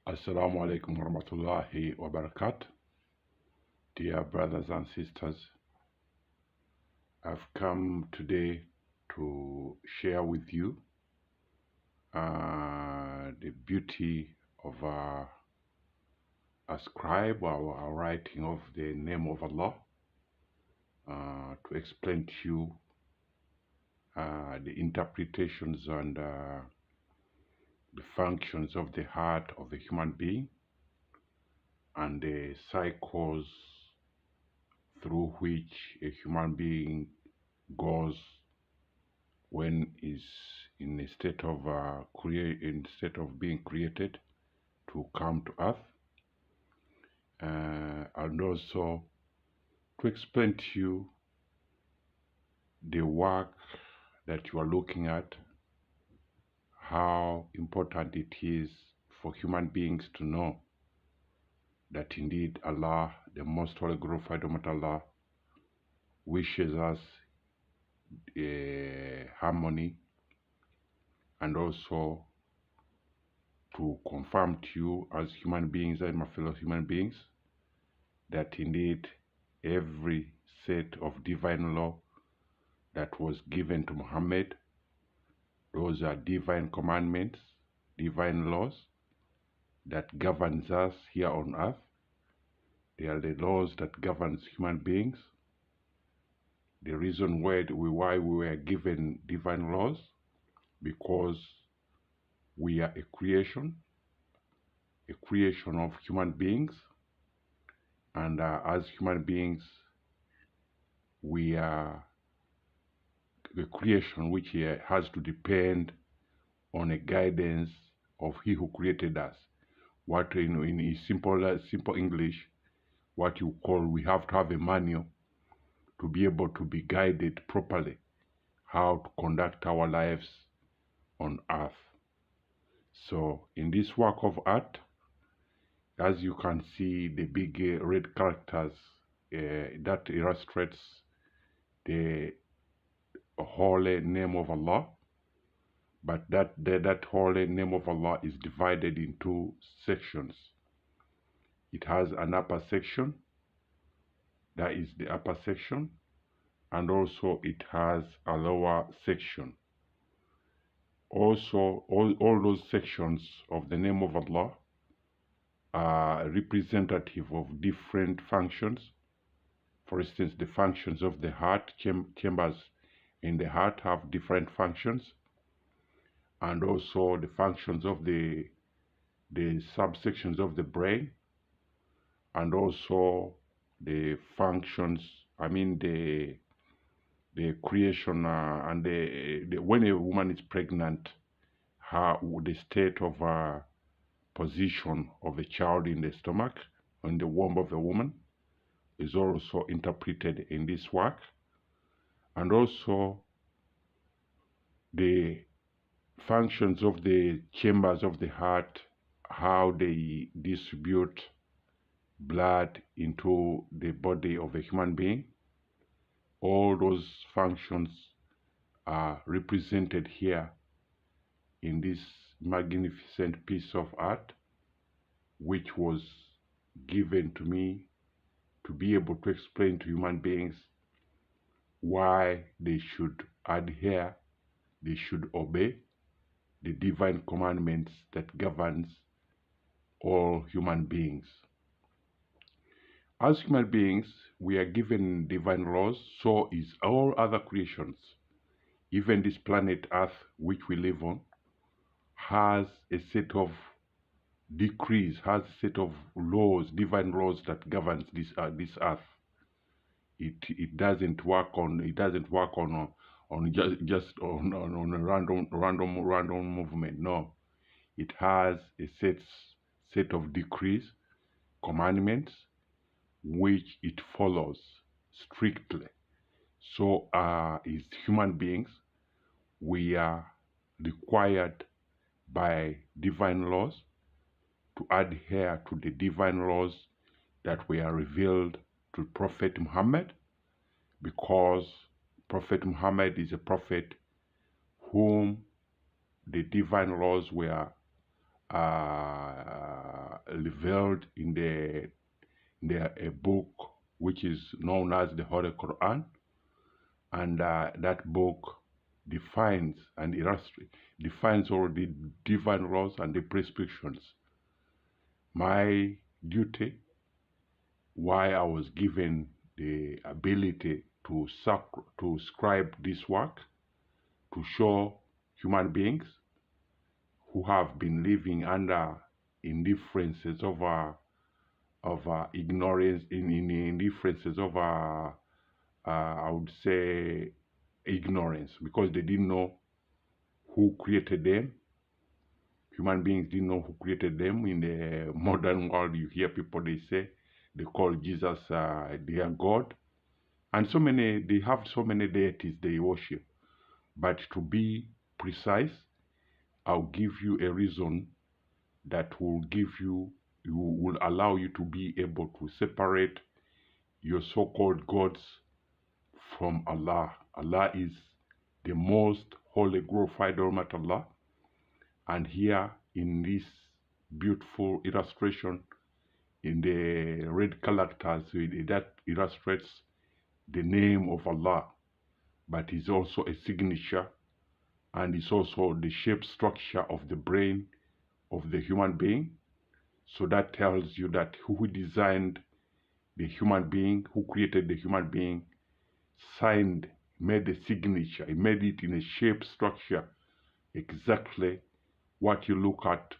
Assalamu alaikum warahmatullahi wabarakatuh. Dear brothers and sisters, I've come today to share with you the beauty of a scribe or a writing of the name of Allah, to explain to you the interpretations and the functions of the heart of a human being and the cycles through which a human being goes when is in a state of being created to come to earth, and also to explain to you the work that you are looking at, how important it is for human beings to know that indeed Allah, the Most Holy Glorified Allah, wishes us harmony, and also to confirm to you as human beings and my fellow human beings that indeed every set of divine law that was given to Muhammad, those are divine commandments, divine laws that governs us here on earth. They are the laws that governs human beings. The reason why we were given divine laws, because we are a creation of human beings, and as human beings we are a creation which has to depend on a guidance of He who created us. What in simple English, what you call, we have to have a manual to be able to be guided properly how to conduct our lives on earth. So in this work of art, as you can see, the big red characters that illustrates the holy name of Allah, but that holy name of Allah is divided into sections. It has an upper section, that is the upper section, and also it has a lower section. Also, all those sections of the name of Allah are representative of different functions. For instance, the functions of the heart, chambers in the heart have different functions, and also the functions of the subsections of the brain, and also the functions, the creation and the when a woman is pregnant, the state of position of a child in the stomach, in the womb of a woman, is also interpreted in this work, and also the functions of the chambers of the heart, how they distribute blood into the body of a human being. All those functions are represented here in this magnificent piece of art, which was given to me to be able to explain to human beings why they should adhere, they should obey the divine commandments that governs all human beings. As human beings, we are given divine laws, so is all other creations. Even this planet Earth, which we live on, has a set of decrees, has a set of laws, divine laws that governs this earth. It doesn't work on just on a random movement. No, it has a set of decrees, commandments, which it follows strictly. So as human beings, we are required by divine laws to adhere to the divine laws that were revealed to Prophet Muhammad, because Prophet Muhammad is a prophet whom the divine laws were revealed in a book which is known as the Holy Quran, and that book defines and defines all the divine laws and the prescriptions. My duty, why I was given the ability to scribe this work, to show human beings who have been living under indifferences of ignorance, in indifferences of I would say ignorance, because they didn't know who created them. Human beings didn't know who created them. In the modern world, you hear people, they call Jesus their God, and they have so many deities they worship. But to be precise, I'll give you a reason that will allow you to be able to separate your so-called gods from Allah. Allah is the most holy, glorified Almighty Allah. And here in this beautiful illustration, in the red characters, that illustrates the name of Allah, but is also a signature, and is also the shape structure of the brain of the human being. So that tells you that who designed the human being, who created the human being, made a signature. He made it in a shape structure, exactly what you look at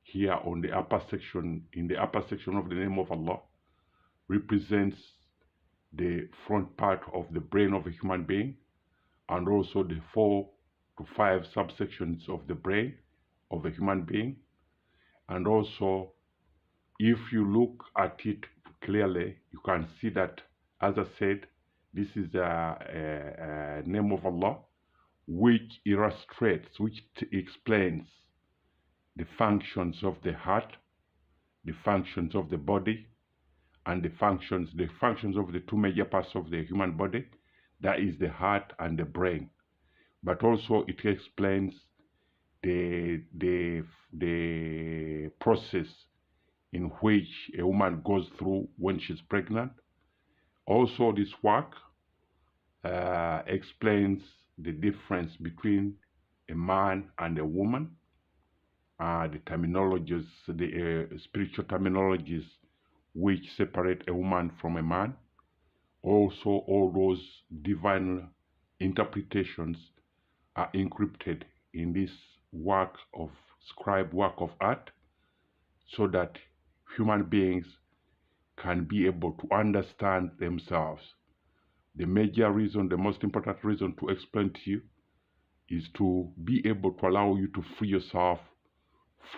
here on the upper section. In the upper section of the name of Allah represents the front part of the brain of a human being, and also the 4 to 5 subsections of the brain of a human being. And also, if you look at it clearly, you can see that, as I said, this is a name of Allah which illustrates, which explains the functions of the heart, the functions of the body, and the functions of the 2 major parts of the human body, that is the heart and the brain. But also it explains the process in which a woman goes through when she's pregnant. Also, this work explains the difference between a man and a woman, the terminologies, the spiritual terminologies which separate a woman from a man. Also, all those divine interpretations are encrypted in this work of art, so that human beings can be able to understand themselves. The major reason, the most important reason to explain to you, is to be able to allow you to free yourself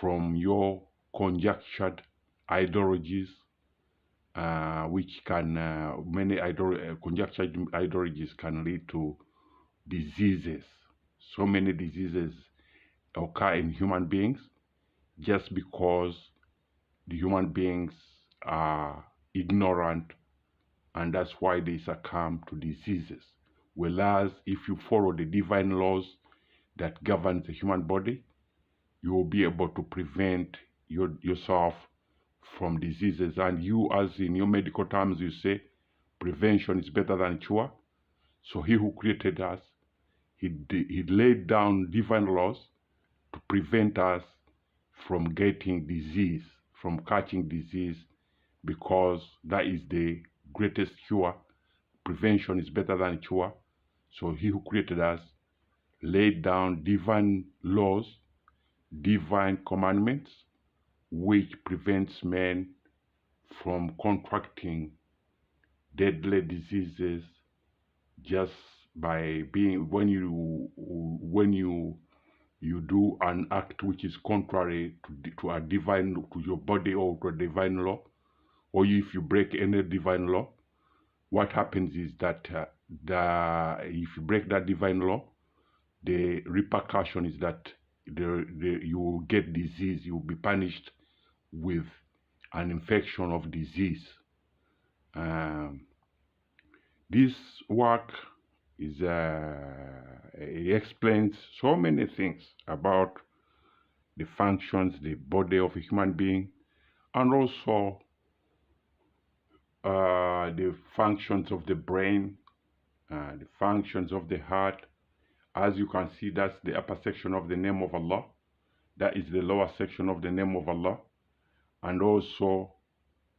from your conjectured ideologies, which can, conjectured ideologies can lead to diseases. So many diseases occur in human beings just because the human beings are ignorant, and that's why they succumb to diseases. Whereas if you follow the divine laws that govern the human body, you will be able to prevent yourself from diseases. And you, as in your medical terms, you say prevention is better than cure. So he who created us, he laid down divine laws to prevent us from getting disease, from catching disease, because that is the greatest cure. Prevention is better than cure. So he who created us laid down divine laws, divine commandments, which prevents men from contracting deadly diseases just by being, when you do an act which is contrary to a divine, to your body, or to a divine law, or if you break any divine law, what happens is that if you break that divine law, the repercussion is that you will get disease. You will be punished with an infection of disease. This work it explains so many things about the functions, the body of a human being, and also the functions of the brain, the functions of the heart. As you can see, that's the upper section of the name of Allah. That is the lower section of the name of Allah. And also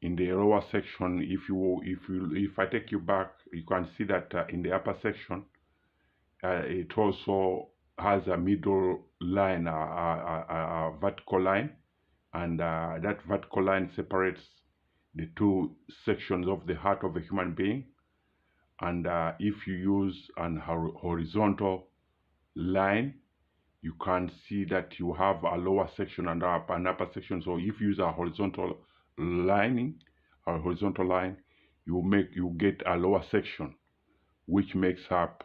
in the lower section, if I take you back, you can see that in the upper section, it also has a middle line, a vertical line, and that vertical line separates the two sections of the heart of a human being. And if you use an horizontal line, you can see that you have a lower section and an upper section. So if you use a horizontal line, you get a lower section, which makes up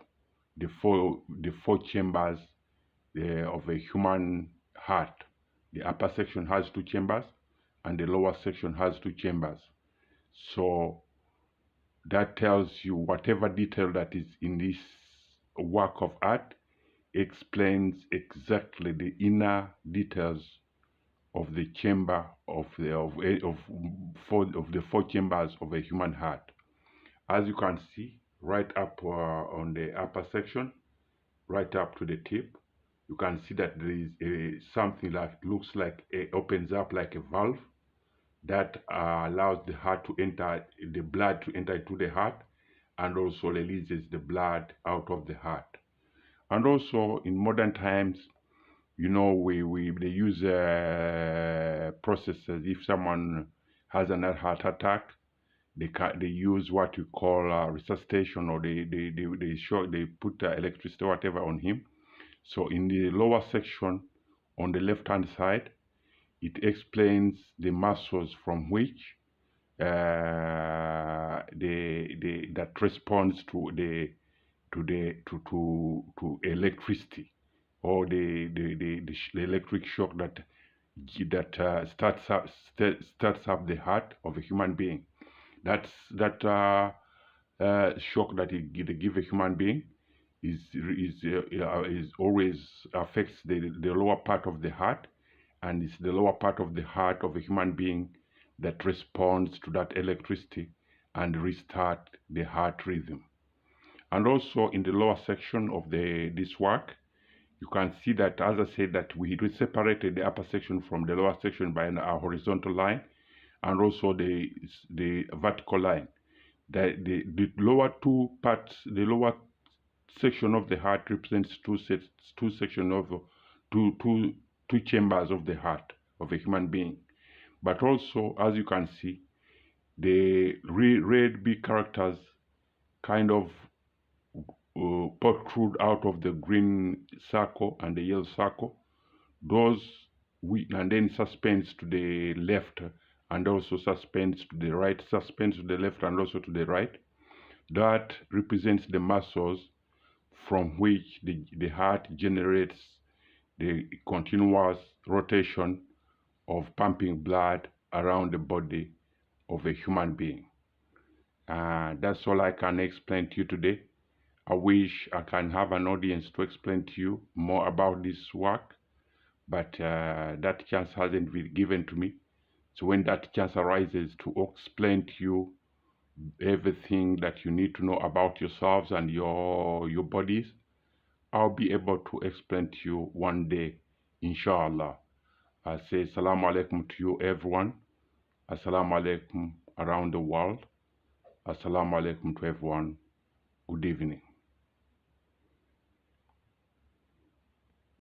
the four chambers of a human heart. The upper section has 2 chambers, and the lower section has 2 chambers. So that tells you whatever detail that is in this work of art explains exactly the inner details of the chamber of the 4 chambers of a human heart. As you can see, right up on the upper section, right up to the tip, you can see that there is something that looks like opens up like a valve that allows the heart to enter, the blood to enter into the heart, and also releases the blood out of the heart. And also in modern times, you know, they use processes. If someone has an heart attack, they use what you call resuscitation, or they put electricity or whatever on him. So in the lower section on the left hand side, it explains the muscles from which that responds to electricity, or the electric shock that starts up the heart of a human being. That shock that they give a human being is always affects the lower part of the heart, and it's the lower part of the heart of a human being that responds to that electricity and restart the heart rhythm. And also in the lower section of this work, you can see that, as I said, that we separated the upper section from the lower section by a horizontal line, and also the vertical line. The lower 2 parts, the lower section of the heart represents two sections of two chambers of the heart of a human being. But also, as you can see, the red big characters kind of protrude out of the green circle and the yellow circle. Those and then suspends to the left, and also suspends to the right, suspends to the left and also to the right. That represents the muscles from which the heart generates the continuous rotation of pumping blood around the body of a human being. That's all I can explain to you today. I wish I can have an audience to explain to you more about this work, but that chance hasn't been given to me. So when that chance arises to explain to you everything that you need to know about yourselves and your bodies, I'll be able to explain to you one day, inshallah. I say assalamu alaikum to you everyone. Assalamu alaikum around the world. Assalamu alaikum to everyone. Good evening.